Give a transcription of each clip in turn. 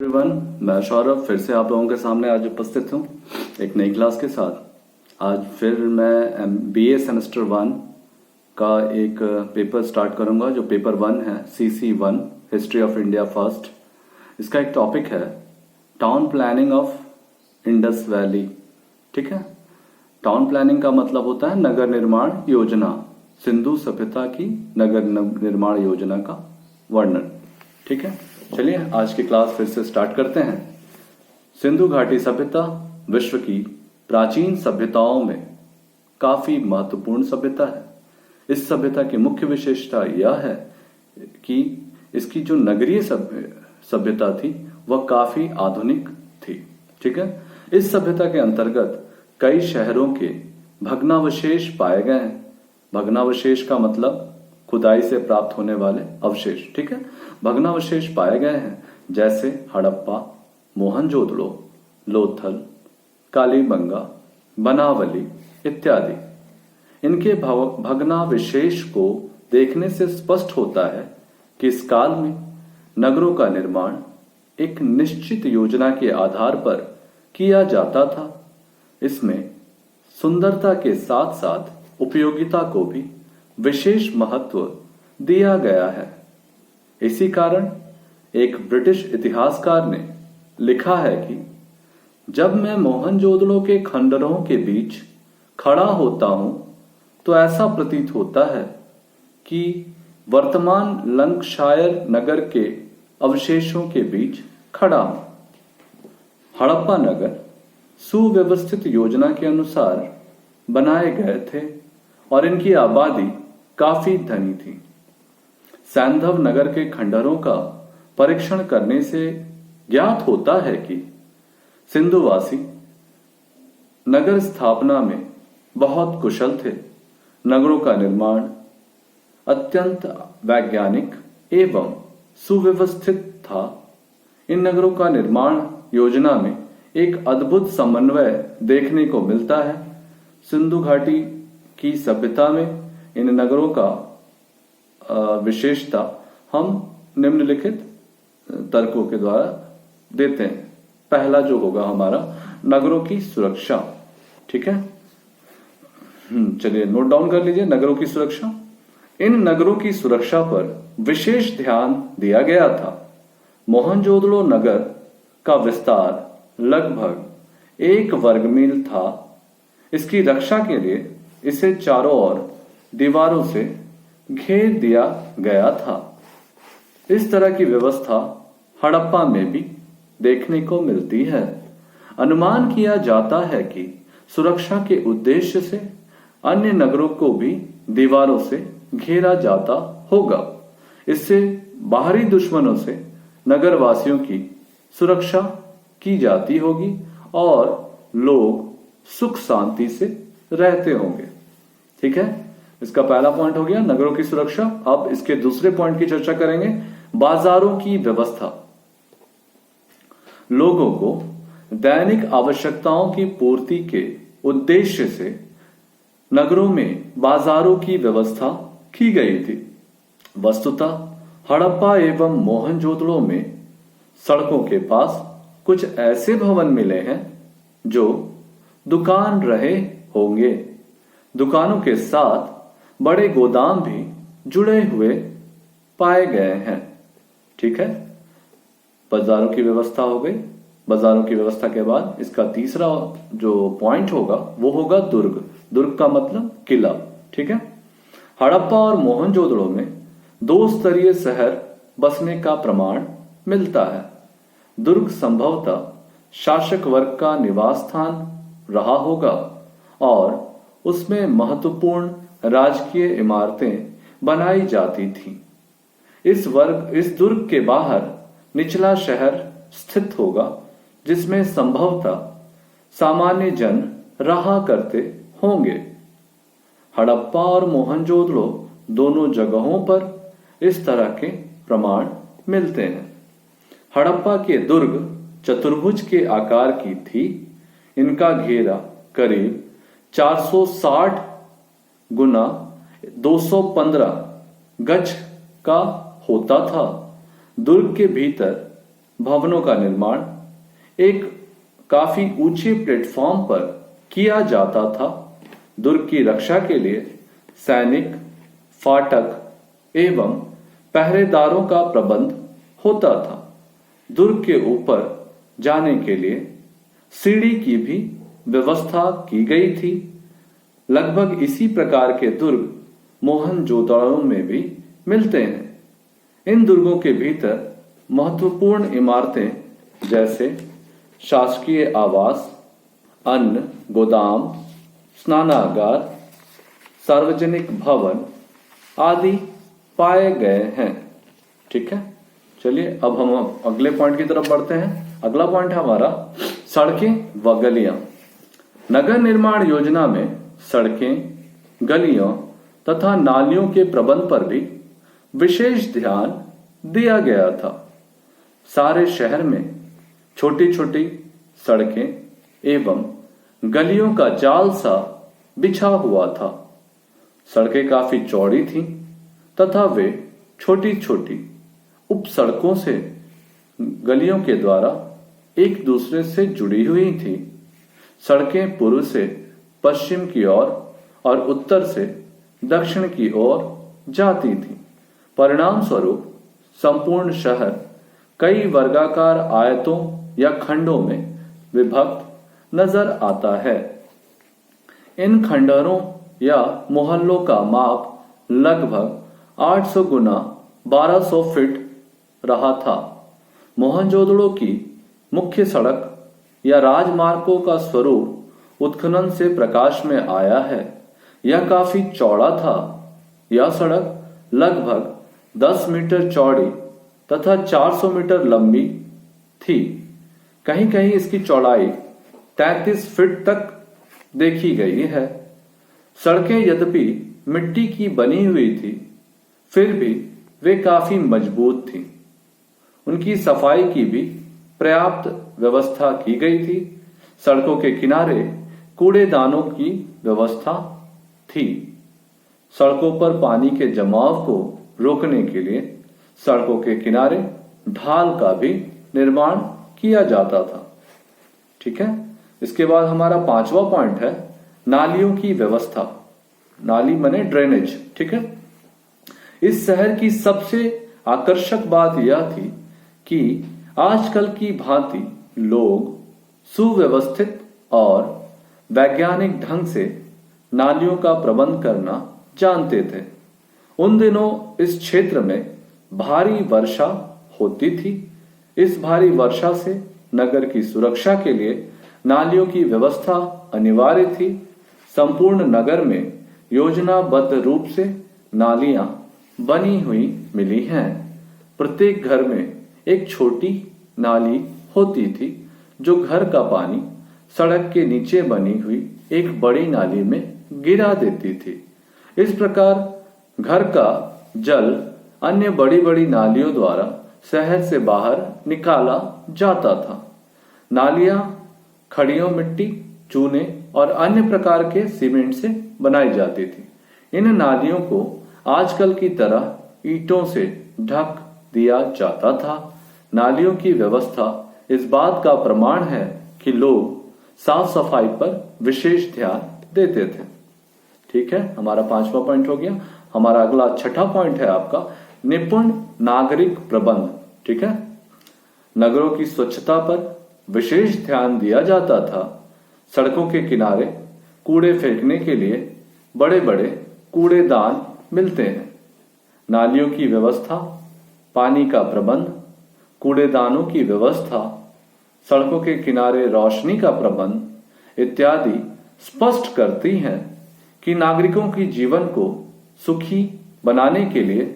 Everyone, मैं सौरभ फिर से आप लोगों के सामने आज उपस्थित हूँ एक नई क्लास के साथ। आज फिर मैं बीए सेमेस्टर 1 का एक पेपर स्टार्ट करूँगा जो पेपर 1 है, CC1 history of India first. इसका एक टॉपिक है town planning of Indus valley. ठीक है, टाउन प्लानिंग का मतलब होता है नगर निर्माण योजना, सिंधु सभ्यता की नगर निर्माण योजना का वर्णन। ठीक है, चलिए आज की क्लास फिर से स्टार्ट करते हैं। सिंधु घाटी सभ्यता विश्व की प्राचीन सभ्यताओं में काफी महत्वपूर्ण सभ्यता है। इस सभ्यता की मुख्य विशेषता यह है कि इसकी जो नगरीय सभ्यता थी वह काफी आधुनिक थी। ठीक है, इस सभ्यता के अंतर्गत कई शहरों के भग्नावशेष पाए गए हैं। भग्नावशेष का मतलब खुदाई से प्राप्त होने वाले अवशेष। ठीक है, भग्नावशेष पाए गए हैं जैसे हड़प्पा, मोहनजोदड़ो, लोथल, कालीबंगा, बनावली इत्यादि। इनके भग्नावशेष को देखने से स्पष्ट होता है कि इस काल में नगरों का निर्माण एक निश्चित योजना के आधार पर किया जाता था। इसमें सुंदरता के साथ साथ उपयोगिता को भी विशेष महत्व दिया गया है। इसी कारण एक ब्रिटिश इतिहासकार ने लिखा है कि जब मैं मोहनजोदड़ो के खंडरों के बीच खड़ा होता हूं तो ऐसा प्रतीत होता है कि वर्तमान लंकशायर नगर के अवशेषों के बीच खड़ा हूं। हड़प्पा नगर सुव्यवस्थित योजना के अनुसार बनाए गए थे और इनकी आबादी काफी धनी थी। सैंधव नगर के खंडरों का परीक्षण करने से ज्ञात होता है कि सिंधुवासी नगर स्थापना में बहुत कुशल थे। नगरों का निर्माण अत्यंत वैज्ञानिक एवं सुव्यवस्थित था। इन नगरों का निर्माण योजना में एक अद्भुत समन्वय देखने को मिलता है। सिंधु घाटी की सभ्यता में इन नगरों का विशेषता हम निम्नलिखित तर्कों के द्वारा देते हैं। पहला जो होगा हमारा नगरों की सुरक्षा। ठीक है, चलिए नोट डाउन कर लीजिए। नगरों की सुरक्षा, इन नगरों की सुरक्षा पर विशेष ध्यान दिया गया था। मोहनजोदड़ो नगर का विस्तार लगभग 1 वर्ग मील था। इसकी रक्षा के लिए इसे चारों ओर दीवारों से घेर दिया गया था। इस तरह की व्यवस्था हड़प्पा में भी देखने को मिलती है। अनुमान किया जाता है कि सुरक्षा के उद्देश्य से अन्य नगरों को भी दीवारों से घेरा जाता होगा। इससे बाहरी दुश्मनों से नगरवासियों की सुरक्षा की जाती होगी और लोग सुख शांति से रहते होंगे। ठीक है, इसका पहला पॉइंट हो गया नगरों की सुरक्षा। अब इसके दूसरे पॉइंट की चर्चा करेंगे, बाजारों की व्यवस्था। लोगों को दैनिक आवश्यकताओं की पूर्ति के उद्देश्य से नगरों में बाजारों की व्यवस्था की गई थी। वस्तुतः हड़प्पा एवं मोहनजोदड़ो में सड़कों के पास कुछ ऐसे भवन मिले हैं जो दुकान रहे होंगे। दुकानों के साथ बड़े गोदाम भी जुड़े हुए पाए गए हैं। ठीक है, बाजारों की व्यवस्था हो गई। बाजारों की व्यवस्था के बाद इसका तीसरा जो पॉइंट होगा वो होगा दुर्ग। दुर्ग का मतलब किला। ठीक है, हड़प्पा और मोहनजोदड़ो में 2 स्तरीय शहर बसने का प्रमाण मिलता है। दुर्ग संभवतः शासक वर्ग का निवास स्थान रहा होगा और उसमें महत्वपूर्ण राजकीय इमारतें बनाई जाती थीं। इस दुर्ग के बाहर निचला शहर स्थित होगा जिसमें संभवतः सामान्य जन रहा करते होंगे। हड़प्पा और मोहनजोदड़ो दोनों जगहों पर इस तरह के प्रमाण मिलते हैं। हड़प्पा के दुर्ग चतुर्भुज के आकार की थी। इनका घेरा करीब 460 गुना 215 गज का होता था। दुर्ग के भीतर भवनों का निर्माण एक काफी ऊंचे प्लेटफॉर्म पर किया जाता था। दुर्ग की रक्षा के लिए सैनिक, फाटक एवं पहरेदारों का प्रबंध होता था। दुर्ग के ऊपर जाने के लिए सीढ़ी की भी व्यवस्था की गई थी। लगभग इसी प्रकार के दुर्ग मोहनजोदड़ो में भी मिलते हैं। इन दुर्गों के भीतर महत्वपूर्ण इमारतें जैसे शासकीय आवास, अन्न गोदाम, स्नानागार, सार्वजनिक भवन आदि पाए गए हैं। ठीक है, चलिए अब हम अगले पॉइंट की तरफ बढ़ते हैं। अगला पॉइंट है हमारा सड़कें व गलियां। नगर निर्माण योजना में सड़कें, गलियों तथा नालियों के प्रबंध पर भी विशेष ध्यान दिया गया था। सारे शहर में छोटी छोटी सड़कें एवं गलियों का जाल सा बिछा हुआ था। सड़कें काफी चौड़ी थीं तथा वे छोटी छोटी उप सड़कों से गलियों के द्वारा एक दूसरे से जुड़ी हुई थी। सड़कें पूर्व से पश्चिम की ओर और उत्तर से दक्षिण की ओर जाती थी। परिणाम स्वरूप संपूर्ण शहर कई वर्गाकार आयतों या खंडों में विभक्त नजर आता है। इन खंडहरों या मोहल्लों का माप लगभग 800 गुना 1200 फीट रहा था। मोहनजोदड़ो की मुख्य सड़क या राजमार्गों का स्वरूप उत्खनन से प्रकाश में आया है। यह काफी चौड़ा था। यह सड़क लगभग 10 मीटर चौड़ी तथा 400 मीटर लंबी थी। कहीं कहीं इसकी चौड़ाई 33 फीट तक देखी गई है। सड़कें यद्यपि मिट्टी की बनी हुई थी, फिर भी वे काफी मजबूत थी। उनकी सफाई की भी पर्याप्त व्यवस्था की गई थी। सड़कों के किनारे कूड़ेदानों की व्यवस्था थी। सड़कों पर पानी के जमाव को रोकने के लिए सड़कों के किनारे ढाल का भी निर्माण किया जाता था। ठीक है, इसके बाद हमारा 5वां पॉइंट है नालियों की व्यवस्था। नाली माने ड्रेनेज। ठीक है, इस शहर की सबसे आकर्षक बात यह थी कि आजकल की भांति लोग सुव्यवस्थित और वैज्ञानिक ढंग से नालियों का प्रबंध करना जानते थे। उन दिनों इस क्षेत्र में भारी वर्षा होती थी। इस भारी वर्षा से नगर की सुरक्षा के लिए नालियों की व्यवस्था अनिवार्य थी। संपूर्ण नगर में योजनाबद्ध रूप से नालियां बनी हुई मिली हैं। प्रत्येक घर में एक छोटी नाली होती थी जो घर का पानी सड़क के नीचे बनी हुई एक बड़ी नाली में गिरा देती थी। इस प्रकार घर का जल अन्य बड़ी बड़ी नालियों द्वारा शहर से बाहर निकाला जाता था। नालियां खड़ियों मिट्टी, चूने और अन्य प्रकार के सीमेंट से बनाई जाती थी। इन नालियों को आजकल की तरह ईंटों से ढक दिया जाता था। नालियों की व्यवस्था इस बात का प्रमाण है कि लोग साफ सफाई पर विशेष ध्यान देते थे। ठीक है, हमारा 5वां पॉइंट हो गया। हमारा अगला 6ठा पॉइंट है आपका निपुण नागरिक प्रबंध। ठीक है, नगरों की स्वच्छता पर विशेष ध्यान दिया जाता था। सड़कों के किनारे कूड़े फेंकने के लिए बड़े बड़े कूड़ेदान मिलते हैं। नालियों की व्यवस्था, पानी का प्रबंध, कूड़ेदानों की व्यवस्था, सड़कों के किनारे रोशनी का प्रबंध इत्यादि स्पष्ट करती हैं कि नागरिकों की जीवन को सुखी बनाने के लिए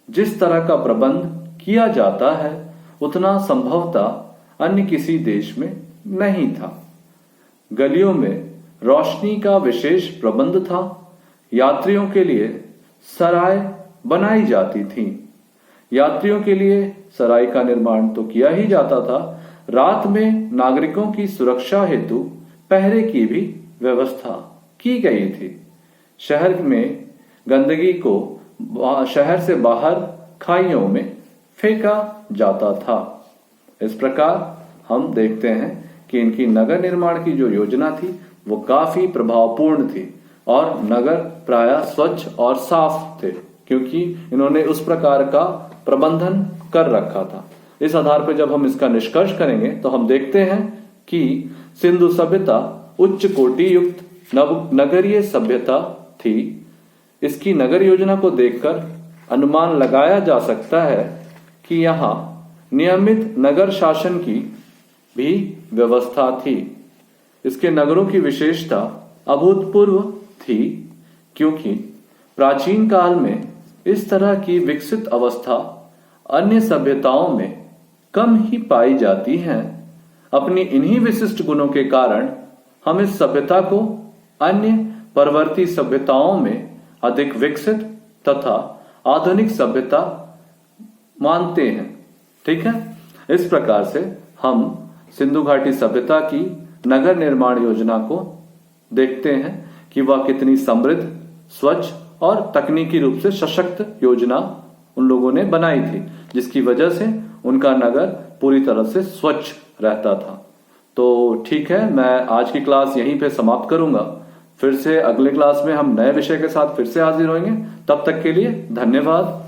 जिस तरह का प्रबंध किया जाता है उतना संभवतः अन्य किसी देश में नहीं था। गलियों में रोशनी का विशेष प्रबंध था। यात्रियों के लिए सराय बनाई जाती थी। यात्रियों के लिए सराय का निर्माण तो किया ही जाता था। रात में नागरिकों की सुरक्षा हेतु पहरे की भी व्यवस्था की गई थी। शहर में गंदगी को शहर से बाहर खाइयों में फेंका जाता था। इस प्रकार हम देखते हैं कि इनकी नगर निर्माण की जो योजना थी वो काफी प्रभावपूर्ण थी और नगर प्रायः स्वच्छ और साफ थे, क्योंकि इन्होंने उस प्रकार का प्रबंधन कर रखा था। इस आधार पर जब हम इसका निष्कर्ष करेंगे तो हम देखते हैं कि सिंधु सभ्यता उच्च कोटि युक्त नगरीय सभ्यता थी। इसकी नगर योजना को देखकर अनुमान लगाया जा सकता है कि यहाँ नियमित नगर शासन की भी व्यवस्था थी। इसके नगरों की विशेषता अभूतपूर्व थी, क्योंकि प्राचीन काल में इस तरह की विकसित अवस्था अन्य सभ्यताओं में कम ही पाई जाती है। अपनी इन्हीं विशिष्ट गुणों के कारण हम इस सभ्यता को अन्य परवर्ती सभ्यताओं में अधिक विकसित तथा आधुनिक सभ्यता मानते हैं। ठीक है, इस प्रकार से हम सिंधु घाटी सभ्यता की नगर निर्माण योजना को देखते हैं कि वह कितनी समृद्ध, स्वच्छ और तकनीकी रूप से सशक्त योजना उन लोगों ने बनाई थी, जिसकी वजह से उनका नगर पूरी तरह से स्वच्छ रहता था। तो ठीक है, मैं आज की क्लास यहीं पे समाप्त करूंगा। फिर से अगले क्लास में हम नए विषय के साथ फिर से हाजिर होंगे। तब तक के लिए धन्यवाद।